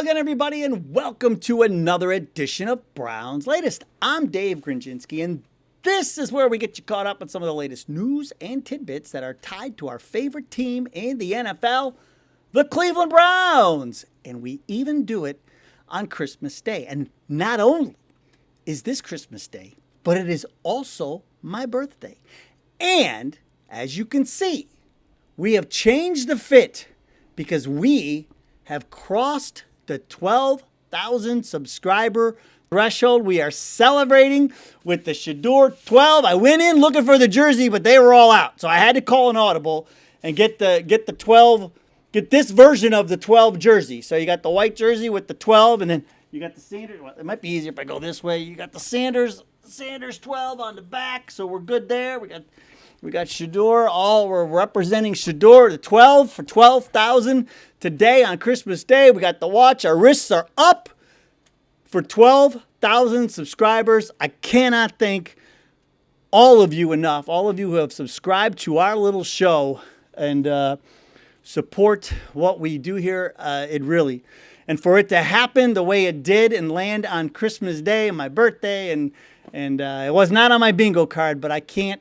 again, everybody, and welcome to another edition of Brown's Latest. I'm Dave Grendzynski, and this is where we get you caught up on some of the latest news and tidbits that are tied to our favorite team in the NFL, the Cleveland Browns. And we even do it on Christmas Day. And not only is this Christmas Day, but it is also my birthday. And as you can see, we have changed the fit because we have crossed the 12,000 subscriber threshold. We are celebrating with the Shador 12. I went in looking for the jersey, but they were all out. So I had to call an audible and get the 12, get this version of the 12 jersey. So you got the white jersey with the 12, and then you got the Sanders. Well, it might be easier if I go this way. You got the Sanders 12 on the back. So we're good there. We got Shador. We're representing Shador, the 12 for 12,000 today on Christmas Day. We got the watch. Our wrists are up for 12,000 subscribers. I cannot thank all of you enough. All of you who have subscribed to our little show and support what we do here. And for it to happen the way it did and land on Christmas Day and my birthday, and it was not on my bingo card, but I can't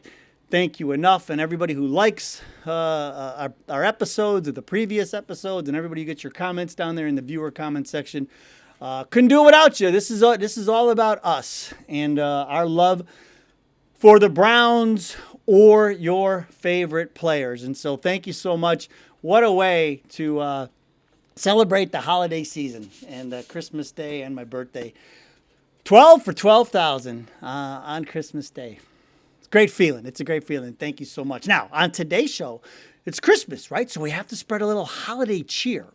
thank you enough, and everybody who likes our episodes or the previous episodes, and everybody who gets your comments down there in the viewer comment section. Couldn't do it without you. This is all about us and our love for the Browns or your favorite players. And so thank you so much. What a way to celebrate the holiday season and Christmas Day and my birthday. 12 for 12,000 on Christmas Day. Great feeling. It's a great feeling. Thank you so much. Now, on today's show, it's Christmas, right? So we have to spread a little holiday cheer.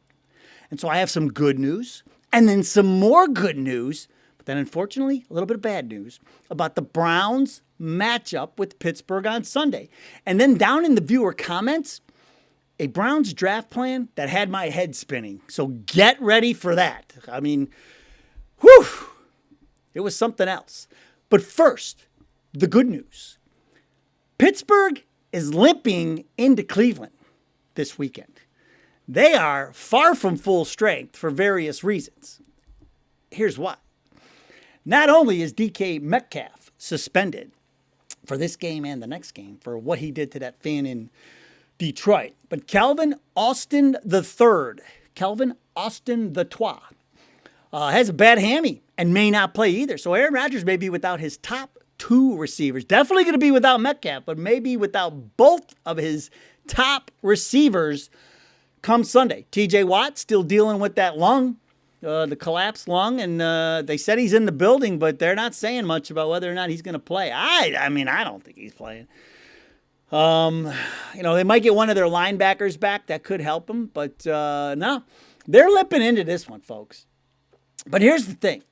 And so I have some good news and then some more good news, but then unfortunately, a little bit of bad news about the Browns matchup with Pittsburgh on Sunday. And then down in the viewer comments, a Browns draft plan that had my head spinning. So get ready for that. I mean, whew, it was something else. But first, the good news. Pittsburgh is limping into Cleveland this weekend. They are far from full strength for various reasons. Here's why. Not only is DK Metcalf suspended for this game and the next game for what he did to that fan in Detroit, but Calvin Austin III, has a bad hammy and may not play either. So Aaron Rodgers may be without his top two receivers. Definitely going to be without Metcalf, but maybe without both of his top receivers come Sunday. TJ Watt still dealing with that lung, the collapsed lung, and they said he's in the building, but they're not saying much about whether or not he's going to play. I mean, I don't think he's playing. They might get one of their linebackers back. That could help them, but no. They're limping into this one, folks. But here's the thing.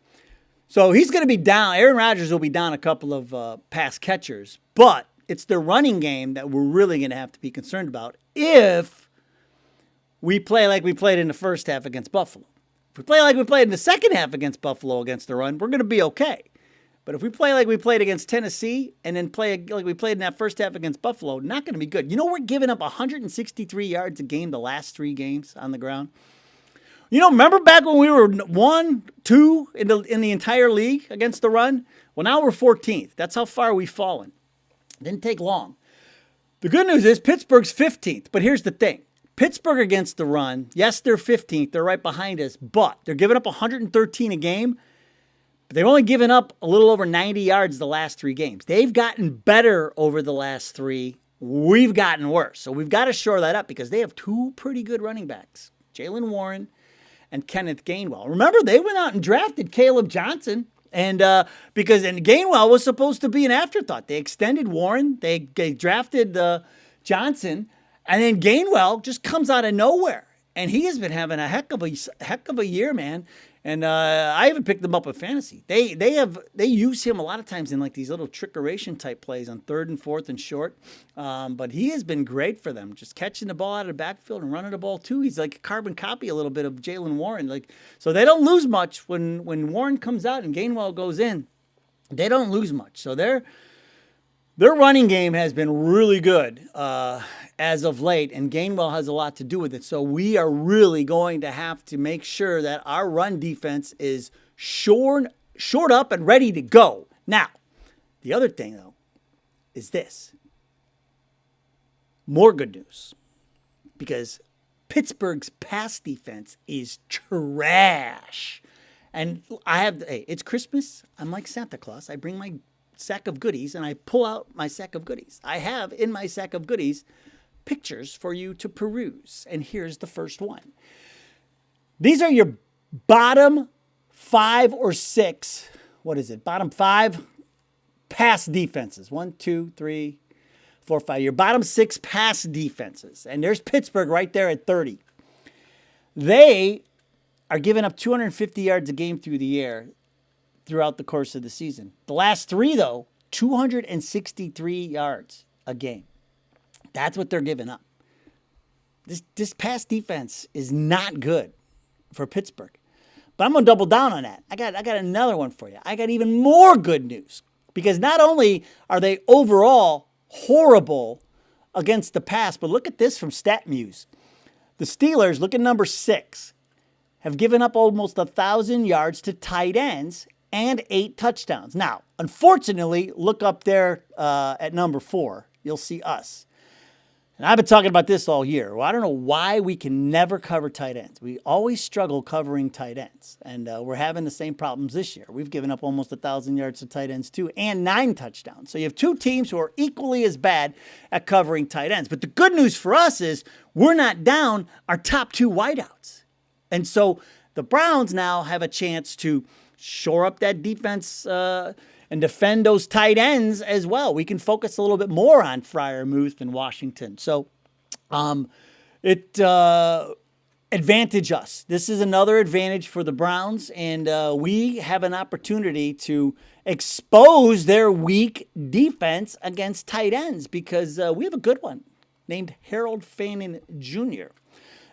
So he's going to be down. Aaron Rodgers will be down a couple of pass catchers, but it's the running game that we're really going to have to be concerned about if we play like we played in the first half against Buffalo. If we play like we played in the second half against Buffalo against the run, we're going to be okay. But if we play like we played against Tennessee and then play like we played in that first half against Buffalo, not going to be good. You know, we're giving up 163 yards a game the last 3 games on the ground. You know, remember back when we were 1, 2 in the entire league against the run? Well, now we're 14th. That's how far we've fallen. Didn't take long. The good news is Pittsburgh's 15th. But here's the thing. Pittsburgh against the run, yes, they're 15th. They're right behind us. But they're giving up 113 a game. But they've only given up a little over 90 yards the last 3 games. They've gotten better over the last 3. We've gotten worse. So we've got to shore that up because they have 2 pretty good running backs. Jaylen Warren and Kenneth Gainwell. Remember, they went out and drafted Caleb Johnson, and because Gainwell was supposed to be an afterthought. They extended Warren, they drafted Johnson, and then Gainwell just comes out of nowhere, and he has been having a heck of a year, man. And I even picked them up with fantasy. They use him a lot of times in like these little trickeration type plays on 3rd and 4th and short. But he has been great for them, just catching the ball out of the backfield and running the ball too. He's like a carbon copy a little bit of Jaylen Warren. So they don't lose much when Warren comes out and Gainwell goes in. They don't lose much. So their running game has been really good as of late, and Gainwell has a lot to do with it. So we are really going to have to make sure that our run defense is shored up and ready to go. Now, the other thing, though, is this. More good news. Because Pittsburgh's pass defense is trash. And it's Christmas. I'm like Santa Claus. I bring my sack of goodies and I pull out my sack of goodies. I have in my sack of goodies pictures for you to peruse. And here's the first one. These are your bottom 5 or 6. What is it? Bottom 5 pass defenses. 1, 2, 3, 4, 5. Your bottom 6 pass defenses. And there's Pittsburgh right there at 30. They are giving up 250 yards a game through the air throughout the course of the season. The last 3, though, 263 yards a game. That's what they're giving up. This pass defense is not good for Pittsburgh. But I'm going to double down on that. I got another one for you. I got even more good news. Because not only are they overall horrible against the pass, but look at this from StatMuse. The Steelers, look at number 6, have given up almost 1,000 yards to tight ends and 8 touchdowns. Now, unfortunately, look up there at number 4. You'll see us. And I've been talking about this all year. Well, I don't know why we can never cover tight ends. We always struggle covering tight ends. And we're having the same problems this year. We've given up almost 1,000 yards to tight ends too, and 9 touchdowns. So you have 2 teams who are equally as bad at covering tight ends. But the good news for us is we're not down our top 2 wideouts. And so the Browns now have a chance to shore up that defense and defend those tight ends as well. We can focus a little bit more on Freiermuth and Washington. So it advantage us. This is another advantage for the Browns, and we have an opportunity to expose their weak defense against tight ends because we have a good one named Harold Fannin Jr.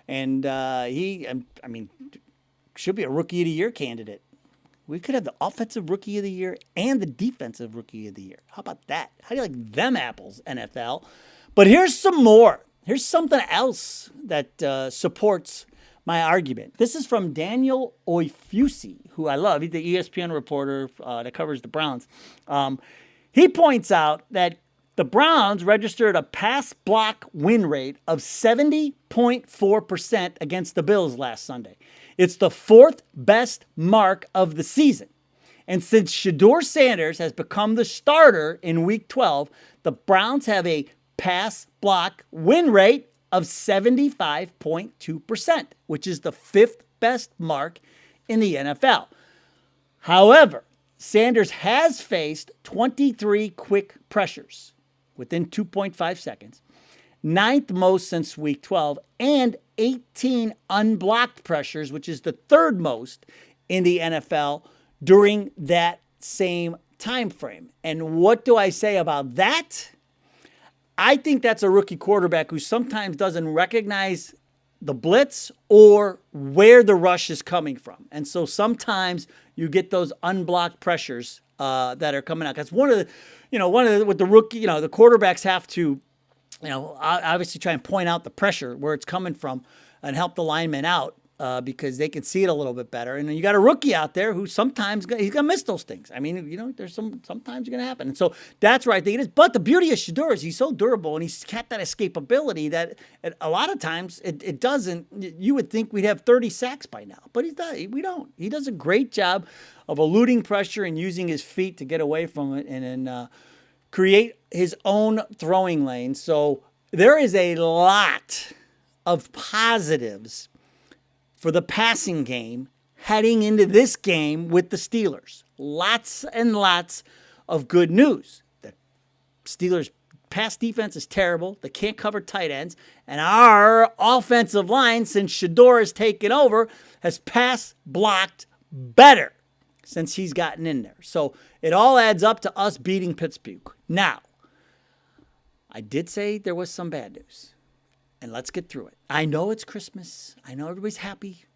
And he should be a Rookie of the Year candidate. We could have the Offensive Rookie of the Year and the Defensive Rookie of the Year. How about that? How do you like them apples, NFL? But here's some more. Here's something else that supports my argument. This is from Daniel Oifusi, who I love. He's the ESPN reporter that covers the Browns. He points out that the Browns registered a pass block win rate of 70.4% against the Bills last Sunday. It's the 4th best mark of the season. And since Shedeur Sanders has become the starter in Week 12, the Browns have a pass block win rate of 75.2%, which is the 5th best mark in the NFL. However, Sanders has faced 23 quick pressures within 2.5 seconds, 9th most since Week 12, and 18 unblocked pressures, which is the 3rd most in the NFL during that same time frame. And what do I say about that? I think that's a rookie quarterback who sometimes doesn't recognize the blitz or where the rush is coming from. And so sometimes you get those unblocked pressures that are coming out. That's with the rookie, the quarterbacks have to, obviously try and point out the pressure where it's coming from and help the linemen out because they can see it a little bit better. And then you got a rookie out there who sometimes he's going to miss those things. I mean, there's sometimes going to happen. And so that's where I think it is. But the beauty of Shedeur is he's so durable and he's got that escapability that a lot of times it doesn't. You would think we'd have 30 sacks by now, but we don't. He does a great job of eluding pressure and using his feet to get away from it and then create his own throwing lane. So there is a lot of positives for the passing game heading into this game with the Steelers. Lots and lots of good news. The Steelers' pass defense is terrible. They can't cover tight ends. And our offensive line, since Shedeur has taken over, has pass blocked better since he's gotten in there. So it all adds up to us beating Pittsburgh. Now, I did say there was some bad news. And let's get through it. I know it's Christmas. I know everybody's happy.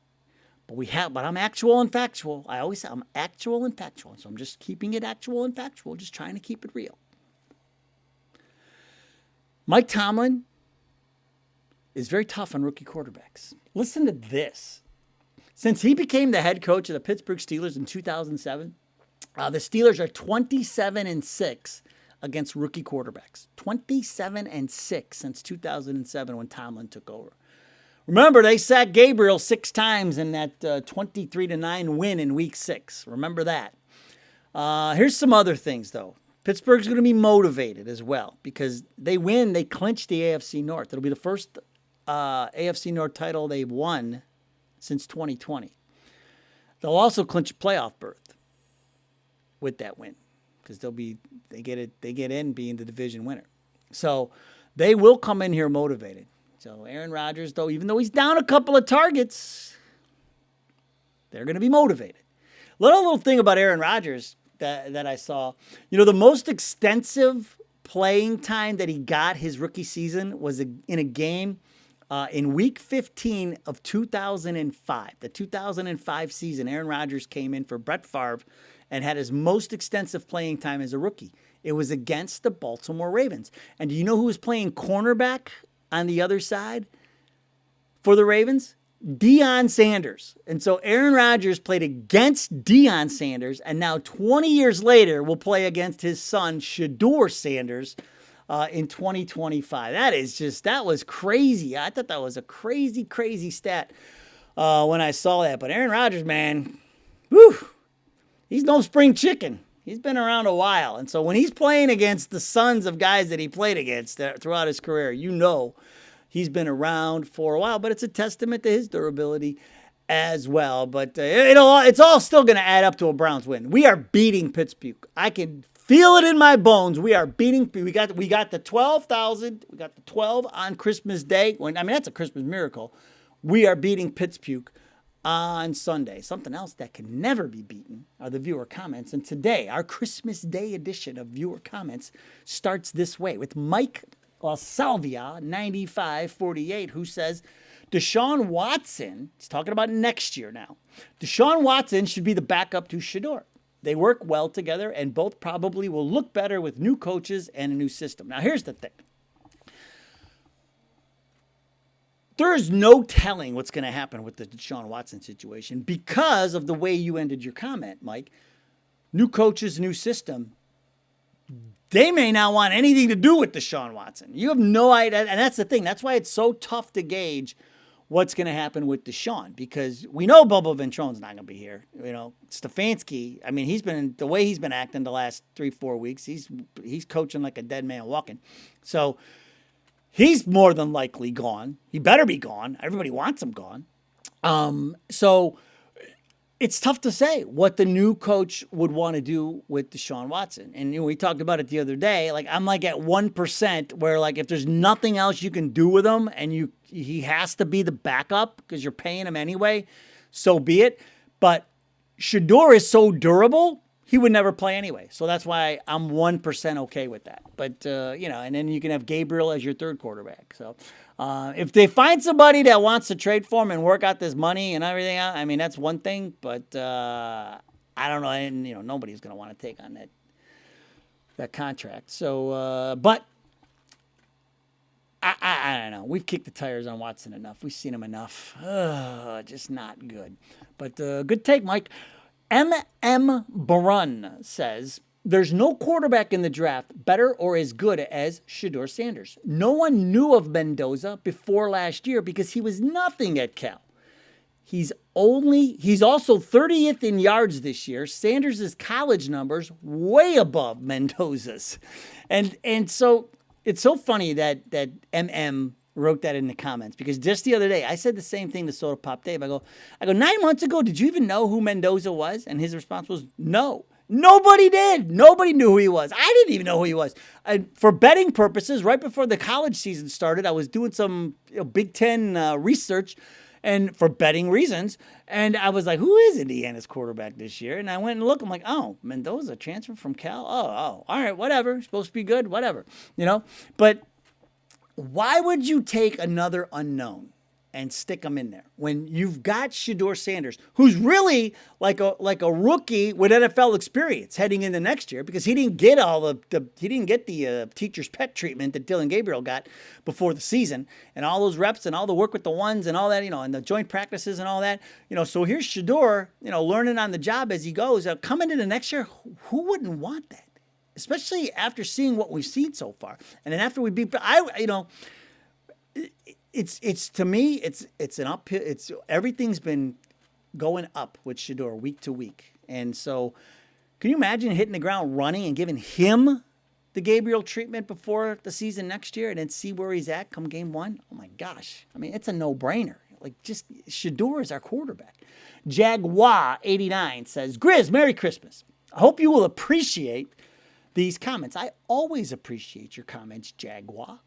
But I'm actual and factual. I always say I'm actual and factual. So I'm just keeping it actual and factual, just trying to keep it real. Mike Tomlin is very tough on rookie quarterbacks. Listen to this. Since he became the head coach of the Pittsburgh Steelers in 2007, the Steelers are 27-6 against rookie quarterbacks. 27-6 since 2007 when Tomlin took over. Remember, they sacked Gabriel 6 times in that 23-9 win in Week 6. Remember that. Here's some other things, though. Pittsburgh's going to be motivated as well because they win. They clinch the AFC North. It'll be the first AFC North title they've won since 2020. They'll also clinch a playoff berth with that win because they get in being the division winner. So they will come in here motivated. So Aaron Rodgers, though, even though he's down a couple of targets, they're going to be motivated. Little thing about Aaron Rodgers that I saw, the most extensive playing time that he got his rookie season was in a game in Week 15 of 2005. The 2005 season, Aaron Rodgers came in for Brett Favre and had his most extensive playing time as a rookie. It was against the Baltimore Ravens. And do you know who was playing cornerback on the other side for the Ravens? Deion Sanders. And so Aaron Rodgers played against Deion Sanders, and now 20 years later will play against his son, Shedeur Sanders, in 2025. That was crazy. I thought that was a crazy, crazy stat when I saw that. But Aaron Rodgers, man, he's no spring chicken. He's been around a while. And so when he's playing against the sons of guys that he played against throughout his career, he's been around for a while, but it's a testament to his durability as well. But it's all still going to add up to a Browns win. We are beating Pittsburgh. I can feel it in my bones. We are beating. We got the 12,000. We got the 12 on Christmas Day. That's a Christmas miracle. We are beating Pittsburgh on Sunday. Something else that can never be beaten are the viewer comments. And today, our Christmas Day edition of viewer comments starts this way with Mike Salvia 9548, who says Deshaun Watson, he's talking about next year now, Deshaun Watson should be the backup to Shedeur. They work well together and both probably will look better with new coaches and a new system. Now here's the thing. There is no telling what's going to happen with the Deshaun Watson situation because of the way you ended your comment, Mike. New coaches, new system. They may not want anything to do with Deshaun Watson. You have no idea. And that's the thing. That's why it's so tough to gauge what's going to happen with Deshaun because we know Bubba Ventrone's not going to be here. Stefanski, the way he's been acting the last 3-4 weeks, he's coaching like a dead man walking. So he's more than likely gone. He better be gone. Everybody wants him gone. So it's tough to say what the new coach would want to do with Deshaun Watson. And we talked about it the other day. I'm at 1% where if there's nothing else you can do with him and he has to be the backup because you're paying him anyway, so be it. But Shedeur is so durable, he would never play anyway. So that's why I'm 1% okay with that. But, and then you can have Gabriel as your third quarterback. So if they find somebody that wants to trade for him and work out this money and everything out, that's one thing. But I don't know. And, nobody's going to want to take on that contract. So, but I don't know. We've kicked the tires on Watson enough. We've seen him enough. Just not good. But good take, Mike. M.M. Brun says, there's no quarterback in the draft better or as good as Shedeur Sanders. No one knew of Mendoza before last year because he was nothing at Cal. He's also 30th in yards this year. Sanders' college numbers way above Mendoza's. And so it's so funny that M.M. wrote that in the comments because just the other day I said the same thing to Soda Pop Dave. I go 9 months ago, did you even know who Mendoza was? And his response was no. Nobody did. Nobody knew who he was. I didn't even know who he was. And for betting purposes, right before the college season started, I was doing some Big Ten research and for betting reasons. And I was like, who is Indiana's quarterback this year? And I went and looked. I'm like, oh, Mendoza, transfer from Cal? Oh, all right, whatever. Supposed to be good, whatever. But why would you take another unknown and stick him in there. When you've got Shedeur Sanders, who's really like a rookie with NFL experience heading into next year, because he didn't get the teacher's pet treatment that Dylan Gabriel got before the season, and all those reps and all the work with the ones and all that, and the joint practices and all that, So here's Shedeur, learning on the job as he goes. Coming into next year, who wouldn't want that? Especially after seeing what we've seen so far, and then after we beat, It's to me, it's an uphill. Everything's been going up with Shedeur week to week, and so can you imagine hitting the ground running and giving him the Gabriel treatment before the season next year, and then see where he's at come game one? Oh my gosh! I mean, it's a no-brainer. Just Shedeur is our quarterback. Jaguar 89 says, "Grizz, Merry Christmas. I hope you will appreciate these comments. I always appreciate your comments, Jaguar."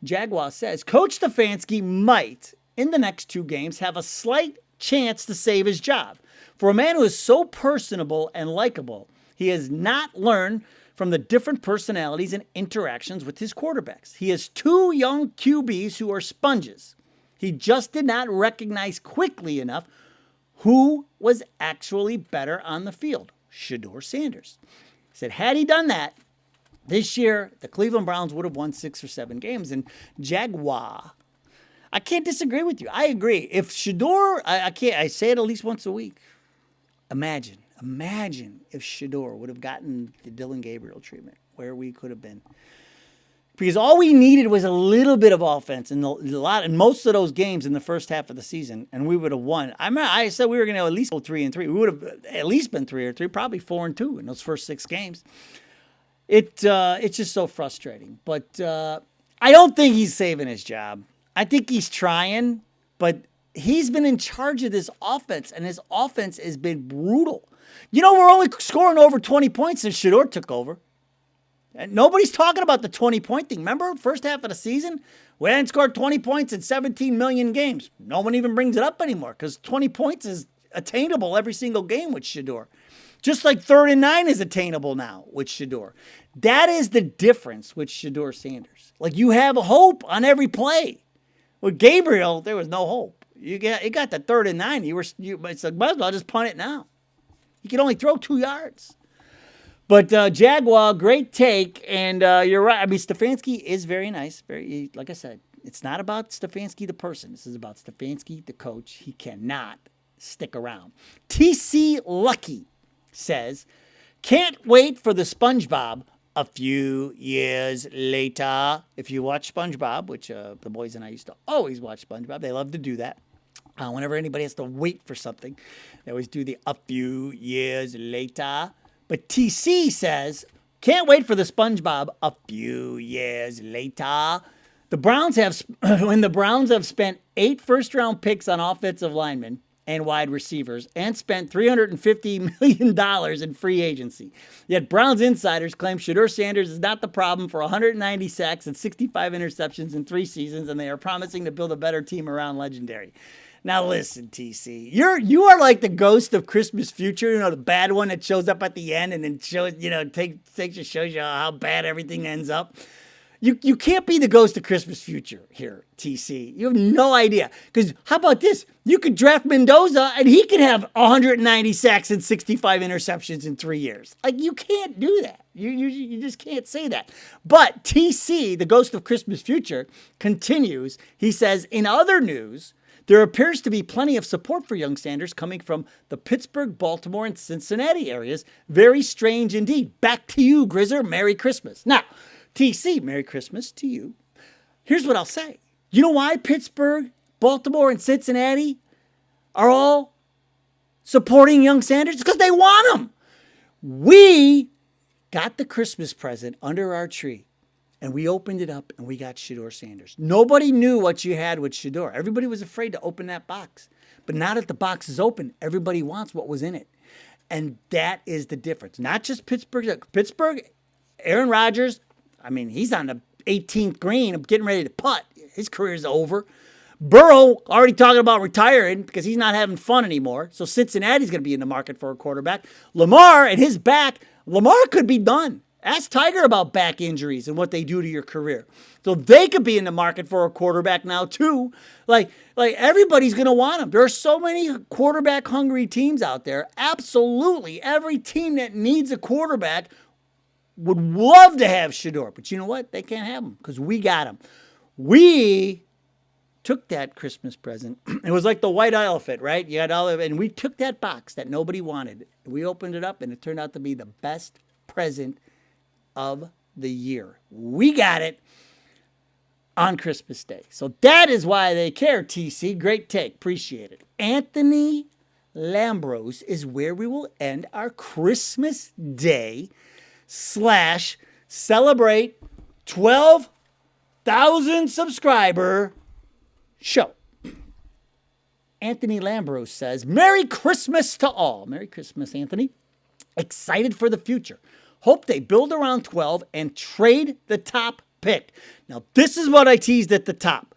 Jaguar says, "Coach Stefanski might, in the next 2 games, have a slight chance to save his job. For a man who is so personable and likable, he has not learned from the different personalities and interactions with his quarterbacks. He has 2 young QBs who are sponges. He just did not recognize quickly enough who was actually better on the field. Shedeur Sanders." He said, had he done that, this year, the Cleveland Browns would have won 6 or 7 games. And Jaguar, I can't disagree with you. I agree. If Shedeur, I say it at least once a week. Imagine if Shedeur would have gotten the Dylan Gabriel treatment, where we could have been. Because all we needed was a little bit of offense in most of those games in the first half of the season, and we would have won. I said we were going to at least go 3-3. We would have at least been 3-3, probably 4-2 in those first 6 games. It's just so frustrating. But I don't think he's saving his job. I think he's trying, but he's been in charge of this offense, and his offense has been brutal. We're only scoring over 20 points since Shedeur took over. And nobody's talking about the 20-point thing. Remember, first half of the season, we hadn't scored 20 points in 17 million games. No one even brings it up anymore because 20 points is attainable every single game with Shedeur. Just like 3rd and 9 is attainable now with Shedeur. That is the difference with Shedeur Sanders. You have hope on every play. With Gabriel, there was no hope. You got the 3rd and 9. It's like, might as well just punt it now. You can only throw 2 yards. But Jaguar, great take, and you're right. I mean, Stefanski is very nice. Like I said, it's not about Stefanski the person. This is about Stefanski the coach. He cannot stick around. TC Lucky says, "Can't wait for the SpongeBob a few years later." If you watch SpongeBob, which the boys and I used to always watch SpongeBob, they love to do that. Whenever anybody has to wait for something, they always do the "a few years later." But TC says, "Can't wait for the SpongeBob a few years later." When the Browns have spent 8 first-round picks on offensive linemen and wide receivers and spent $350 million in free agency. Yet Browns insiders claim Shedeur Sanders is not the problem for 190 sacks and 65 interceptions in 3 seasons, and they are promising to build a better team around legendary. Now listen, TC, you are like the ghost of Christmas Future, the bad one that shows up at the end and then shows you how bad everything ends up. You can't be the ghost of Christmas Future here, TC. You have no idea. Because how about this? You could draft Mendoza and he could have 190 sacks and 65 interceptions in 3 years. You can't do that. You just can't say that. But TC, the ghost of Christmas Future, continues. He says, "In other news, there appears to be plenty of support for young Sanders coming from the Pittsburgh, Baltimore, and Cincinnati areas. Very strange indeed. Back to you, Grizzer. Merry Christmas." Now, TC, Merry Christmas to you. Here's what I'll say. You know why Pittsburgh, Baltimore, and Cincinnati are all supporting young Sanders? It's because they want him. We got the Christmas present under our tree. And we opened it up, and we got Shedeur Sanders. Nobody knew what you had with Shedeur. Everybody was afraid to open that box. But now that the box is open, everybody wants what was in it. And that is the difference. Not just Pittsburgh. Pittsburgh, Aaron Rodgers, he's on the 18th green, getting ready to putt. His career's over. Burrow already talking about retiring because he's not having fun anymore. So Cincinnati's going to be in the market for a quarterback. Lamar and his back, Lamar could be done. Ask Tiger about back injuries and what they do to your career. So they could be in the market for a quarterback now too. Like everybody's going to want him. There are so many quarterback hungry teams out there. Absolutely. Every team that needs a quarterback would love to have Shedeur. But you know what? They can't have him because we got him. We took that Christmas present. It was like the white elephant, right? You had all of it, and we took that box that nobody wanted. We opened it up, and it turned out to be the best present of the year. We got it on Christmas Day. So that is why they care, TC. Great take. Appreciate it. Anthony Lambros is where we will end our Christmas Day / celebrate 12,000 subscriber show. Anthony Lambros says, Merry Christmas to all. Merry Christmas, Anthony. Excited for the future. Hope they build around 12 and trade the top pick. Now, this is what I teased at the top.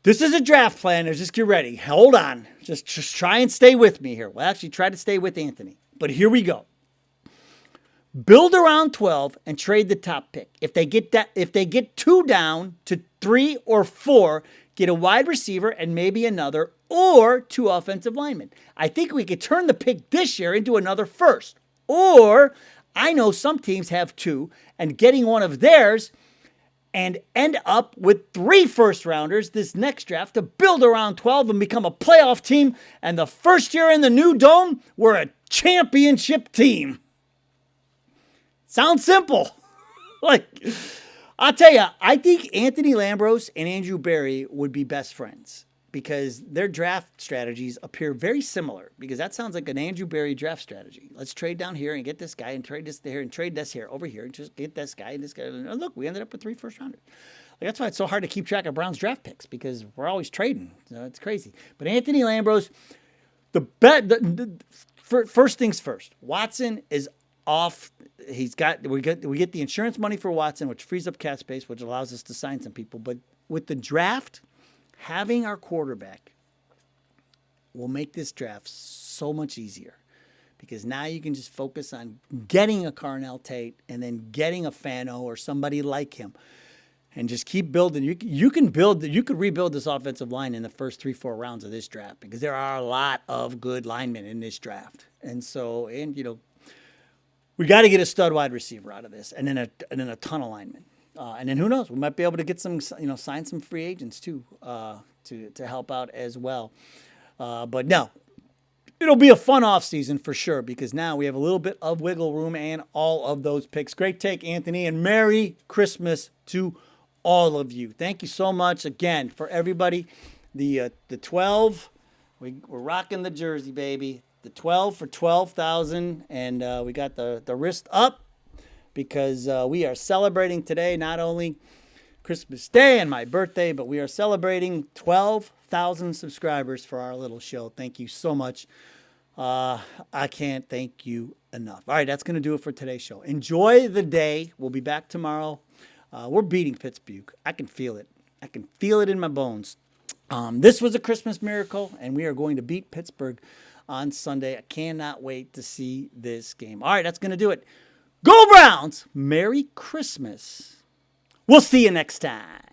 This is a draft plan. Just get ready. Hold on. Just try and stay with me here. Well, actually, try to stay with Anthony. But here we go. Build around 12 and trade the top pick. If they get 2 down to 3 or 4, get a wide receiver and maybe another, or 2 offensive linemen. I think we could turn the pick this year into another first. Or I know some teams have 2 and getting one of theirs and end up with 3 first-rounders this next draft to build around 12 and become a playoff team. And the first year in the new dome, we're a championship team. Sounds simple. I'll tell you, I think Anthony Lambros and Andrew Berry would be best friends because their draft strategies appear very similar, because that sounds like an Andrew Berry draft strategy. Let's trade down here and get this guy and trade this there and trade this here over here and just get this guy and this guy. And look, we ended up with 3 first-rounders. That's why it's so hard to keep track of Browns draft picks, because we're always trading. It's crazy. But Anthony Lambros, first things first, Watson is off. We get the insurance money for Watson, which frees up cap space, which allows us to sign some people. But with the draft, having our quarterback will make this draft so much easier, because now you can just focus on getting a Carnell Tate and then getting a Fano or somebody like him, and just keep building. You could rebuild this offensive line in the first 3-4 rounds of this draft, because there are a lot of good linemen in this draft, we got to get a stud wide receiver out of this, and then a ton of linemen. And then who knows? We might be able to get some, sign some free agents too, to help out as well. But no, it'll be a fun offseason for sure, because now we have a little bit of wiggle room and all of those picks. Great take, Anthony, and Merry Christmas to all of you. Thank you so much again for everybody. The 12, we're rocking the jersey, baby. The 12 for 12,000, and we got the wrist up, because we are celebrating today not only Christmas Day and my birthday, but we are celebrating 12,000 subscribers for our little show. Thank you so much. I can't thank you enough. All right, that's going to do it for today's show. Enjoy the day. We'll be back tomorrow. We're beating Pittsburgh. I can feel it. I can feel it in my bones. This was a Christmas miracle, and we are going to beat Pittsburgh on Sunday. I cannot wait to see this game. All right, that's going to do it. Go Browns! Merry Christmas. We'll see you next time.